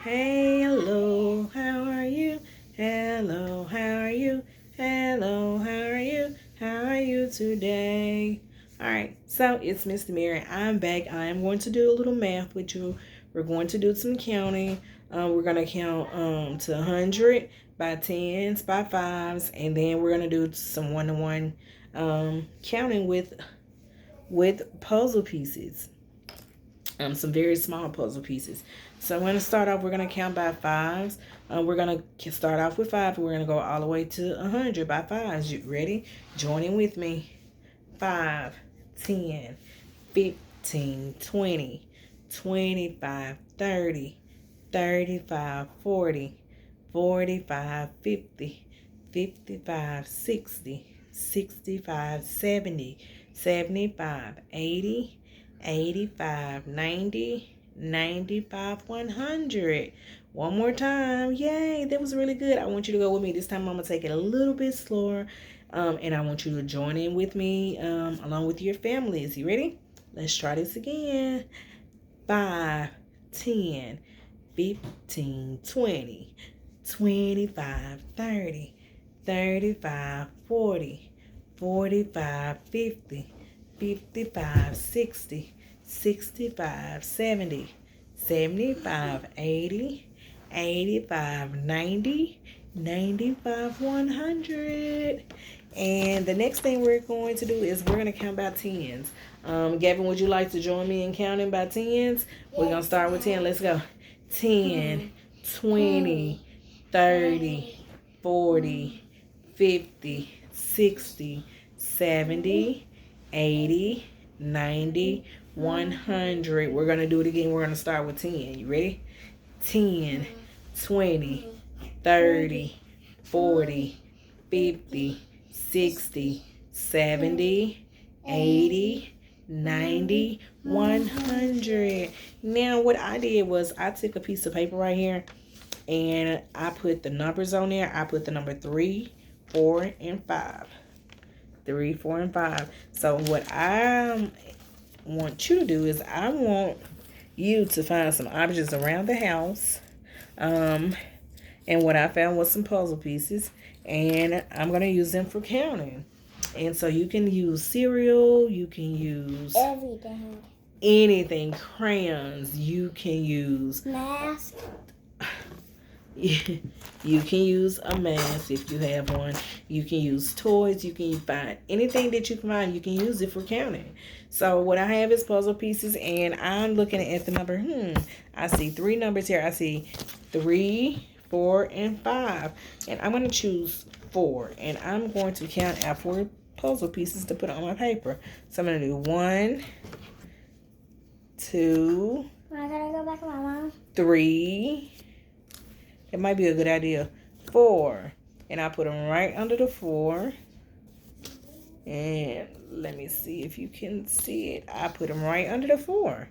Hello, how are you? Hello, how are you? Hello, how are you? How are you today? All right, so it's Miss Mary. I'm back. I am going to do a little math with you. We're going to do some counting. We're going to count to 100 by tens, by fives, and then we're going to do some one-to-one counting with puzzle pieces. Some very small puzzle pieces. So I'm going to start off, we're going to count by fives. We're going to start off with five. We're going to go all the way to 100 by fives. You ready? Join in with me. 5, 10, 15, 20, 25, 30, 35, 40, 45, 50, 55, 60, 65, 70, 75, 80, 85, 90, 95, 100. One more time. Yay, that was really good. I want you to go with me. This time I'm going to take it a little bit slower. And I want you to join in with me along with your families. You ready? Let's try this again. 5, 10, 15, 20, 25, 30, 35, 40, 45, 50, 55, 60, 65, 70, 75, 80, 85, 90, 95, 100. And the next thing we're going to do is we're going to count by tens. Gavin, would you like to join me in counting by tens? We're going to start with 10. Let's go. 10, 20, 30, 40, 50, 60, 70, 80, 90, 100. We're going to do it again. We're going to start with 10. You ready? 10, 20, 30, 40, 50, 60, 70, 80, 90, 100. Now what I did was I took a piece of paper right here and I put the numbers on there. I put the number 3, 4, and 5. 3, 4, and 5. So what I want you to do is I want you to find some objects around the house. And what I found was some puzzle pieces. And I'm going to use them for counting. And so you can use cereal. You can use everything. Anything. Crayons. You can use mask. You can use a mask if you have one. You can use toys. You can find anything that you can find. You can use it for counting. So what I have is puzzle pieces, and I'm looking at the number. I see 3 numbers here. I see 3, 4, and 5. And I'm going to choose 4. And I'm going to count out 4 puzzle pieces to put on my paper. So I'm going to do 1, 2, I gotta go back to my mom. 3. It might be a good idea. 4. And I put them right under the 4. And let me see if you can see it. I put them right under the 4.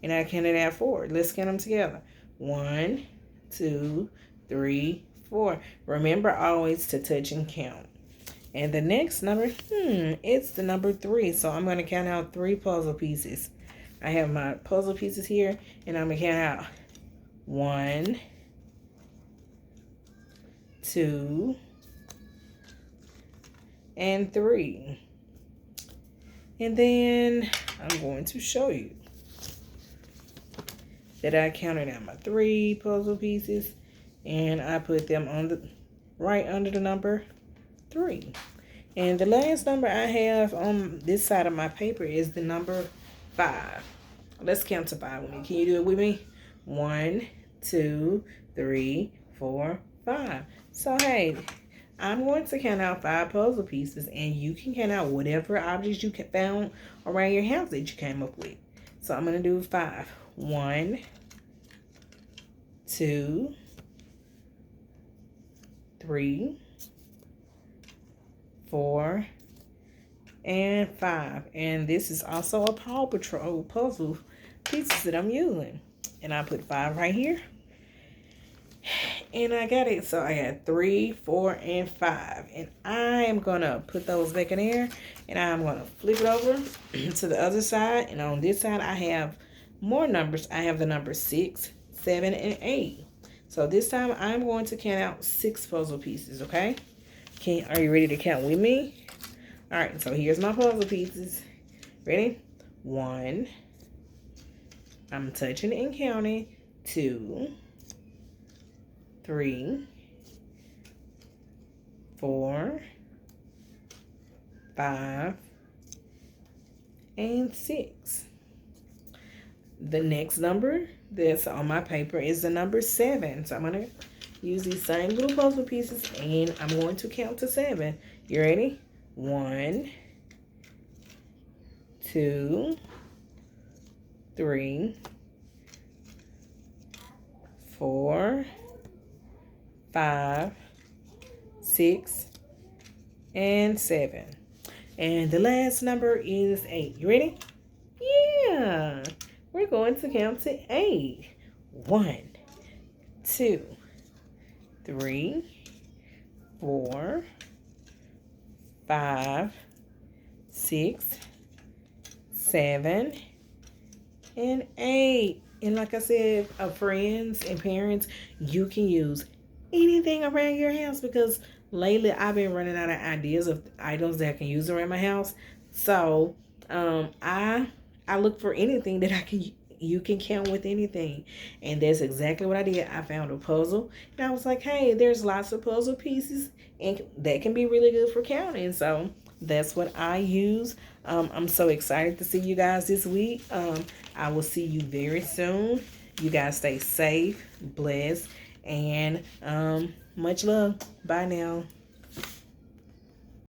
And I counted at 4. Let's count them together. 1, 2, 3, 4. Remember always to touch and count. And the next number, it's the number 3. So I'm going to count out 3 puzzle pieces. I have my puzzle pieces here, and I'm going to count out 1, 2, and 3. And then I'm going to show you that I counted out my 3 puzzle pieces, and I put them on the right under the number 3. And the last number I have on this side of my paper is the number 5. Let's count to 5 with me. Can you do it with me? 1, 2, 3, 4, 5. So hey, I'm going to count out 5 puzzle pieces, and you can count out whatever objects you found around your house that you came up with. So I'm going to do 5. 1, 2, 3, 4, and 5. And this is also a Paw Patrol puzzle pieces that I'm using. And I put 5 right here. And I got it. So I got 3, 4, and 5. And I am going to put those back in there. And I'm going to flip it over to the other side. And on this side, I have more numbers. I have the number 6, 7, and 8. So this time I'm going to count out 6 puzzle pieces, okay? Are you ready to count with me? All right, so here's my puzzle pieces. Ready? 1. I'm touching and counting. 2, 3, 4, 5, and 6. The next number that's on my paper is the number 7. So I'm going to use these same little puzzle pieces and I'm going to count to 7. You ready? 1, 2, 3, 4, 5, 6, and 7. And the last number is 8. You ready? Yeah. We're going to count to 8. 1, 2, 3, 4, 5, 6, 7, and 8. And like I said, friends and parents, you can use anything around your house because lately I've been running out of ideas of items that I can use around my house. So I look for anything that you can count with anything. And that's exactly what I did. I found a puzzle and I was like, hey, there's lots of puzzle pieces and that can be really good for counting. So that's what I use. I'm so excited to see you guys this week. I will see you very soon. You guys stay safe, blessed, and much love. Bye now.